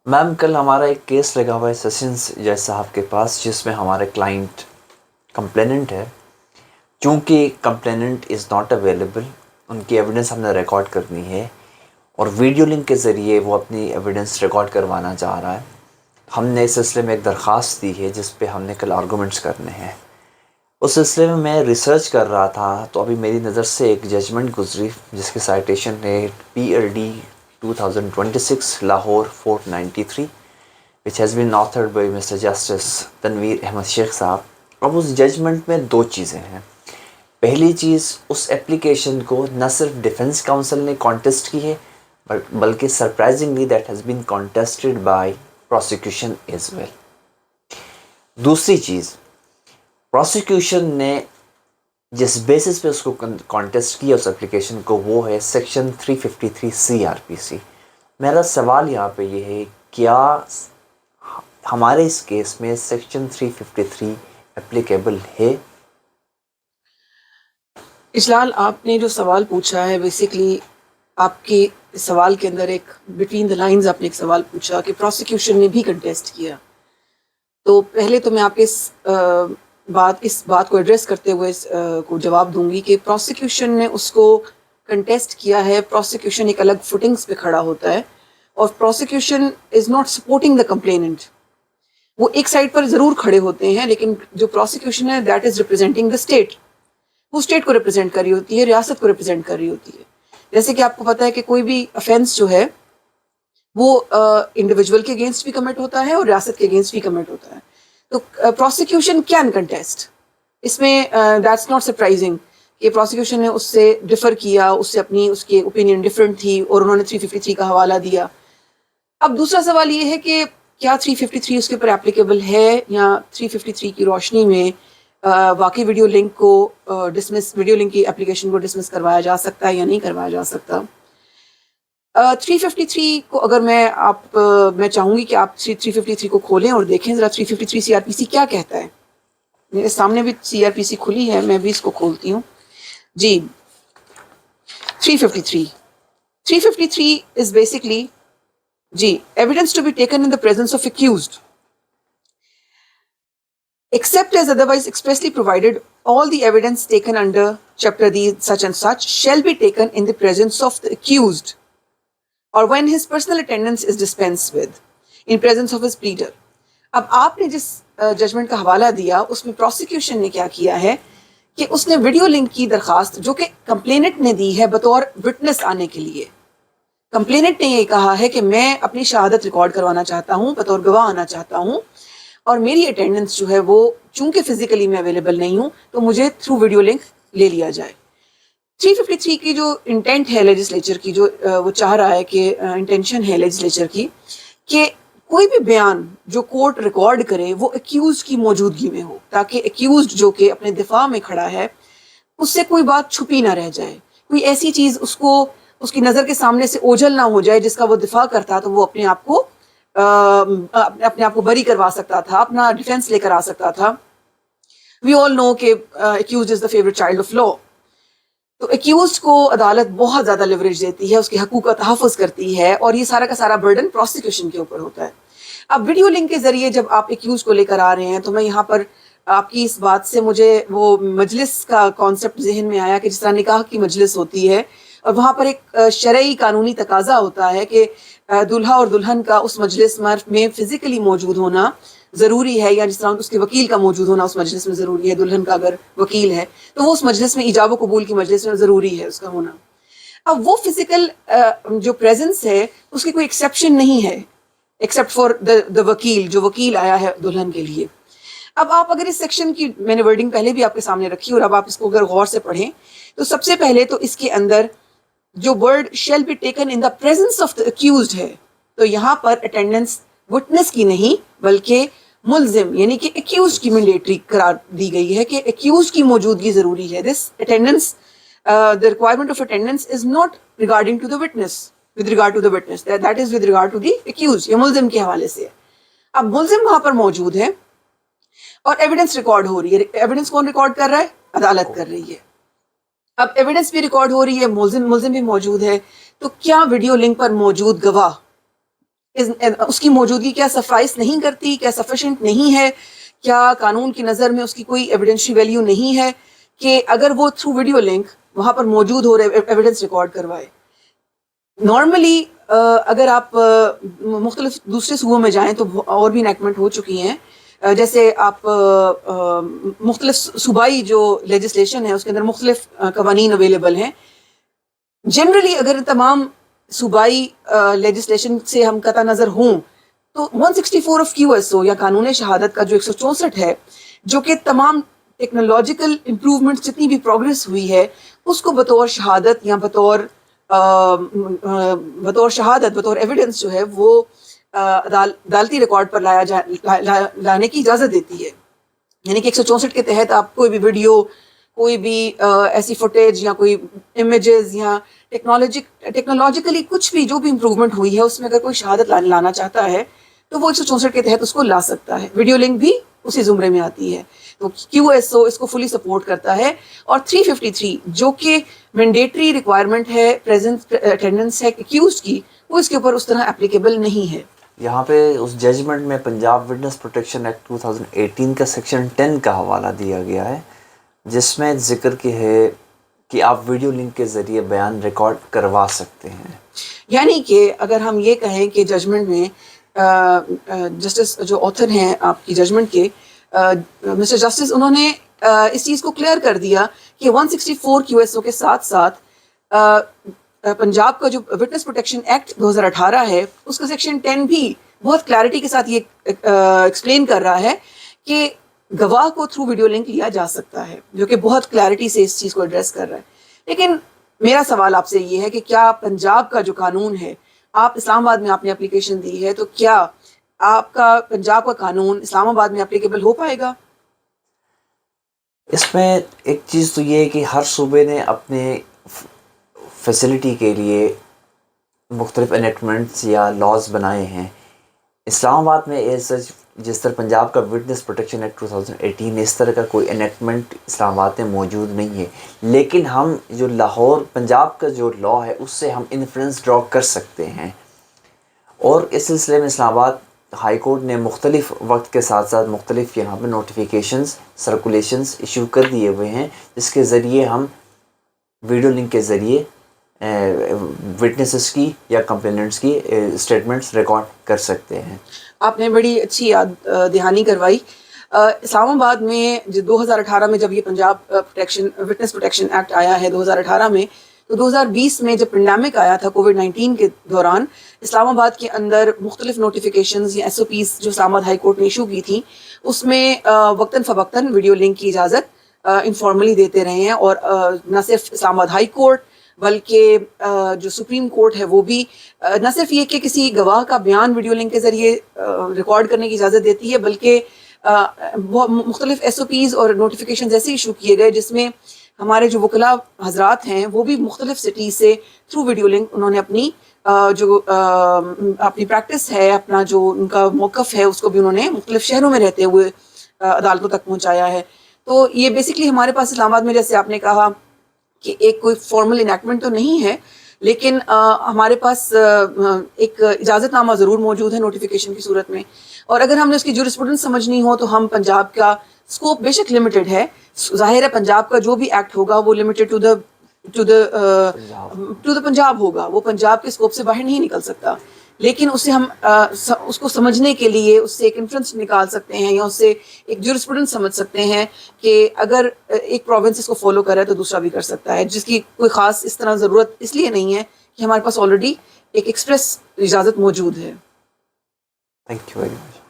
میم کل ہمارا ایک کیس لگا ہوا ہے سیشنز جج صاحب کے پاس، جس میں ہمارے کلائنٹ کمپلیننٹ ہے. چونکہ کمپلیننٹ از ناٹ اویلیبل، ان کی ایویڈنس ہم نے ریکارڈ کرنی ہے اور ویڈیو لنک کے ذریعے وہ اپنی ایویڈنس ریکارڈ کروانا چاہ رہا ہے. ہم نے اس سلسلے میں ایک درخواست دی ہے جس پہ ہم نے کل آرگومنٹس کرنے ہیں. اس سلسلے میں ریسرچ کر رہا تھا تو ابھی میری نظر سے ایک ججمنٹ گزری جس کی سائٹیشن ہے PLD 2026 Lahore 493 which has been authored by Mr. Justice Tanveer Ahmad شیخ صاحب. اب اس ججمنٹ میں دو چیزیں ہیں. پہلی چیز، اس اپلیکیشن کو نہ صرف ڈیفنس کاؤنسل نے کانٹیسٹ کی ہے بلکہ surprisingly that has been contested by prosecution as well. دوسری چیز، پروسیکیوشن نے جس بیسس پہ اس کو کانٹیسٹ کیا اس اپلیکیشن کو، وہ ہے سیکشن 353 CRPC. میرا سوال یہاں پہ یہ ہے، کیا ہمارے اس کیس میں سیکشن 353 اپلیکیبل ہے؟ اجلال، آپ نے جو سوال پوچھا ہے بیسیکلی آپ کے سوال کے اندر ایک بٹوین دا لائنز آپ نے ایک سوال پوچھا کہ پروسیکیوشن نے بھی کنٹیسٹ کیا. تو پہلے تو میں آپ کے اس بات کو ایڈریس کرتے ہوئے کو جواب دوں گی کہ پروسیکیوشن نے اس کو کنٹیسٹ کیا ہے. پروسیکیوشن ایک الگ فوٹنگز پہ کھڑا ہوتا ہے اور prosecution is not supporting the complainant. وہ ایک سائڈ پر ضرور کھڑے ہوتے ہیں لیکن جو پروسیکیوشن ہے that is representing the state. وہ اسٹیٹ کو ریپرزینٹ کر رہی ہوتی ہے، ریاست کو ریپرزینٹ کر رہی ہوتی ہے. جیسے کہ آپ کو پتا ہے کہ کوئی بھی افینس جو ہے وہ انڈیویجول کے اگینسٹ بھی کمٹ ہوتا ہے اور ریاست کے اگینسٹ بھی کمٹ ہوتا ہے. تو پروسیکیوشن کین کنٹیسٹ. اس میں دیٹس ناٹ سرپرائزنگ کہ پروسیکیوشن نے اس سے ڈفر کیا، اس کی اوپینین ڈفرینٹ تھی اور انہوں نے 353 کا حوالہ دیا. اب دوسرا سوال یہ ہے کہ کیا 353 اس کے اوپر اپلیکیبل ہے یا 353 کی روشنی میں واقعی ویڈیو لنک کی اپلیکیشن کو ڈسمس کروایا جا سکتا ہے یا نہیں کروایا جا سکتا. 353 کو اگر میں چاہوں گی کہ آپ 353 کو کھولیں اور دیکھیں ذرا 353 CRPC کیا کہتا ہے. میرے سامنے بھی CRPC کھلی ہے، میں بھی اس کو کھولتی ہوں. جی 353 is basically evidence to be taken in the presence of accused. Except as otherwise expressly provided, all the evidence taken under chapter these such and such shall be taken in the presence of the accused or when his personal attendance is dispensed with, in presence of his pleader. اب آپ نے جس judgment کا حوالہ دیا اس میں prosecution نے کیا کیا ہے کہ اس نے ویڈیو لنک کی درخواست جو کہ کمپلیننٹ نے دی ہے بطور وٹنس آنے کے لیے. کمپلیننٹ نے یہ کہا ہے کہ میں اپنی شہادت ریکارڈ کروانا چاہتا ہوں، بطور گواہ آنا چاہتا ہوں اور میری اٹینڈنس جو ہے وہ چونکہ فزیکلی میں اویلیبل نہیں ہوں تو مجھے تھرو ویڈیو لنک لے لیا جائے. 353 کی جو انٹینٹ ہے لیجسلیچر کی، جو وہ چاہ رہا ہے کہ انٹینشن ہے لیجسلیچر کی کہ کوئی بھی بیان جو کورٹ ریکارڈ کرے وہ ایکیوزڈ کی موجودگی میں ہو، تاکہ ایکیوزڈ جو کہ اپنے دفاع میں کھڑا ہے اس سے کوئی بات چھپی نہ رہ جائے، کوئی ایسی چیز اس کی نظر کے سامنے سے اوجھل نہ ہو جائے جس کا وہ دفاع کرتا تو وہ اپنے آپ کو بری کروا سکتا تھا، اپنا ڈیفینس لے کر آ سکتا تھا. وی آل نو کہ accused is the favourite child of law. تو ایکیوزڈ کو عدالت بہت زیادہ لیوریج دیتی ہے، اس کے حقوق کا تحفظ کرتی ہے اور یہ سارا کا سارا برڈن پروسیکیوشن کے اوپر ہوتا ہے. اب ویڈیو لنک کے ذریعے جب آپ ایکیوز کو لے کر آ رہے ہیں تو میں یہاں پر آپ کی اس بات سے مجھے وہ مجلس کا کانسیپٹ ذہن میں آیا کہ جس طرح نکاح کی مجلس ہوتی ہے اور وہاں پر ایک شرعی قانونی تقاضا ہوتا ہے کہ دلہا اور دلہن کا اس مجلس میں فزیکلی موجود ہونا ضروری ہے، یا جس طرح اس کے وکیل کا موجود ہونا اس مجلس میں ضروری ہے. دلہن کا اگر وکیل ہے تو وہ اس مجلس میں ایجاب و قبول کی مجلس میں ضروری ہے اس کا ہونا. اب وہ فزیکل جو پریزنس ہے اس کی کوئی ایکسیپشن نہیں ہے ایکسیپٹ فار دا وکیل، جو وکیل آیا ہے دلہن کے لیے. اب آپ اگر اس سیکشن کی میں نے ورڈنگ پہلے بھی آپ کے سامنے رکھی اور اب آپ اس کو اگر غور سے پڑھیں تو سب سے پہلے تو اس کے اندر جو word shall be taken in the presence of the accused ہے، تو یہاں پر اٹینڈنس وٹنس کی نہیں بلکہ ملزم یعنی کہ ایکیوزڈ کی مینڈیٹری قرار دی گئی ہے کہ ایکیوزڈ کی موجودگی ضروری ہے. دس attendance the requirement of attendance is not regarding to the witness, with regard to the witness, that is with regard to the accused. یہ ملزم کے حوالے سے ہے. اب ملزم وہاں پر موجود ہے اور ایویڈنس ریکارڈ ہو رہی ہے. ایویڈنس کون ریکارڈ کر رہا ہے؟ عدالت کر رہی ہے. اب ایویڈنس بھی ریکارڈ ہو رہی ہے، ملزم بھی موجود ہے. تو کیا ویڈیو لنک پر موجود گواہ اس کی موجودگی کیا سفائس نہیں کرتی, کیا سفیشینٹ نہیں ہے, کیا قانون کی نظر میں اس کی کوئی ایویڈینشری ویلیو نہیں ہے کہ اگر وہ تھرو ویڈیو لنک وہاں پر موجود ہو رہے ایویڈنس ریکارڈ کروائے. نارملی اگر آپ مختلف دوسرے صوبوں میں جائیں تو اور بھی انیکٹمنٹ ہو چکی ہیں, جیسے آپ مختلف صوبائی جو لیجسلیشن ہے اس کے اندر مختلف قوانین اویلیبل ہیں. جنرلی اگر تمام صوبائی لیجسلیشن سے ہم قطع نظر ہوں تو 164 آف QSO یا قانون شہادت کا جو 164 ہے, جو کہ تمام ٹیکنالوجیکل امپروومنٹ جتنی بھی پروگرس ہوئی ہے اس کو بطور شہادت یا بطور شہادت بطور ایویڈنس جو ہے وہ عدالتی ریکارڈ پر لانے کی اجازت دیتی ہے. یعنی کہ 164 کے تحت آپ کوئی بھی ویڈیو, کوئی بھی ایسی فوٹیج یا کوئی امیجز یا ٹیکنالوجیکلی کچھ بھی جو بھی امپروومنٹ ہوئی ہے اس میں اگر کوئی شہادت لانا چاہتا ہے تو وہ 164 کے تحت اس کو لا سکتا ہے. ویڈیو لنک بھی اسی زمرے میں آتی ہے. تو QSO اس کو فلی سپورٹ کرتا ہے. اور 353 جو کہ مینڈیٹری ریکوائرمنٹ ہے پریزنٹ اٹینڈنس ہے ایکیوزڈ کی, وہ اس کے اوپر اس طرح اپلیکیبل نہیں ہے. یہاں پہ اس ججمنٹ میں پنجاب وٹنس پروٹیکشن ایکٹ 2018 کا سیکشن 10 کا حوالہ دیا گیا ہے, جس میں ذکر کی ہے کہ آپ ویڈیو لنک کے ذریعے بیان ریکارڈ کروا سکتے ہیں. یعنی کہ اگر ہم یہ کہیں کہ ججمنٹ میں جسٹس جو آتھر ہیں آپ کی ججمنٹ کے مسٹر جسٹس, انہوں نے اس چیز کو کلیئر کر دیا کہ 164 QSO کے ساتھ ساتھ پنجاب کا جو وٹنس پروٹیکشن ایکٹ 2018 ہے اس کا سیکشن 10 بھی بہت کلیئرٹی کے ساتھ یہ ایکسپلین کر رہا ہے کہ گواہ کو تھرو ویڈیو لنک لیا جا سکتا ہے, جو کہ بہت کلیئرٹی سے اس چیز کو ایڈریس کر رہا ہے. لیکن میرا سوال آپ سے یہ ہے کہ کیا پنجاب کا جو قانون ہے, آپ اسلام آباد میں آپ نے اپلیکیشن دی ہے, تو کیا آپ کا پنجاب کا قانون اسلام آباد میں اپلیکیبل ہو پائے گا؟ اس میں ایک چیز تو یہ ہے کہ ہر صوبے نے اپنے فیسلٹی کے لیے مختلف انیکٹمنٹس یا لاز بنائے ہیں. اسلام آباد میں ایز سچ جس طرح پنجاب کا وٹنس پروٹیکشن ایکٹ 2018 اس طرح کا کوئی انیکٹمنٹ اسلام آباد میں موجود نہیں ہے. لیکن ہم جو لاہور پنجاب کا جو لا ہے اس سے ہم انفلوئنس ڈرا کر سکتے ہیں, اور اس سلسلے میں اسلام آباد ہائی کورٹ نے مختلف وقت کے ساتھ ساتھ مختلف یہاں پہ نوٹیفیکیشنز سرکولیشنز ایشو کر دیے ہوئے ہیں, جس کے ذریعے ہم ویڈیو لنک کے ذریعے وٹنسز کی یا کمپلیننٹس کی اسٹیٹمنٹس ریکارڈ کر سکتے ہیں. آپ نے بڑی اچھی یاد دہانی کروائی. اسلام آباد میں 2018 میں جب یہ پنجاب وٹنس پروٹیکشن ایکٹ آیا ہے 2018 میں, تو 2020 میں جب پینڈیمک آیا تھا کووڈ-19 کے دوران, اسلام آباد کے اندر مختلف نوٹیفیکیشنز یا SOPs جو اسلام آباد ہائی کورٹ نے ایشو کی تھی اس میں وقتاً فوقتاً ویڈیو لنک کی اجازت انفارملی دیتے رہے ہیں. اور نہ صرف اسلام آباد ہائی کورٹ بلکہ جو سپریم کورٹ ہے وہ بھی نہ صرف یہ کہ کسی گواہ کا بیان ویڈیو لنک کے ذریعے ریکارڈ کرنے کی اجازت دیتی ہے, بلکہ مختلف SOPs اور نوٹیفیکیشنز ایسے ایشو کیے گئے جس میں ہمارے جو وکلاء حضرات ہیں وہ بھی مختلف سٹیز سے تھرو ویڈیو لنک انہوں نے اپنی اپنی پریکٹس ہے, اپنا جو ان کا موقف ہے اس کو بھی انہوں نے مختلف شہروں میں رہتے ہوئے عدالتوں تک پہنچایا ہے. تو یہ بیسکلی ہمارے پاس اسلام آباد میں جیسے آپ نے کہا کہ ایک کوئی فارمل انیکٹمنٹ تو نہیں ہے, لیکن ہمارے پاس ایک اجازت نامہ ضرور موجود ہے نوٹیفیکیشن کی صورت میں. اور اگر ہم نے اس کی جورسپروڈنس سمجھنی ہو تو ہم پنجاب کا اسکوپ بے شک لمیٹڈ ہے, ظاہر ہے پنجاب کا جو بھی ایکٹ ہوگا وہ لمیٹڈ ٹو دا پنجاب ہوگا, وہ پنجاب کے اسکوپ سے باہر نہیں نکل سکتا. لیکن اسے ہم اس کو سمجھنے کے لیے اس سے ایک انفرنس نکال سکتے ہیں یا اس سے ایک جورسپروڈنس سمجھ سکتے ہیں کہ اگر ایک پروونس اس کو فالو کرے تو دوسرا بھی کر سکتا ہے, جس کی کوئی خاص اس طرح ضرورت اس لیے نہیں ہے کہ ہمارے پاس آلریڈی ایک ایکسپریس اجازت موجود ہے. Thank you very much.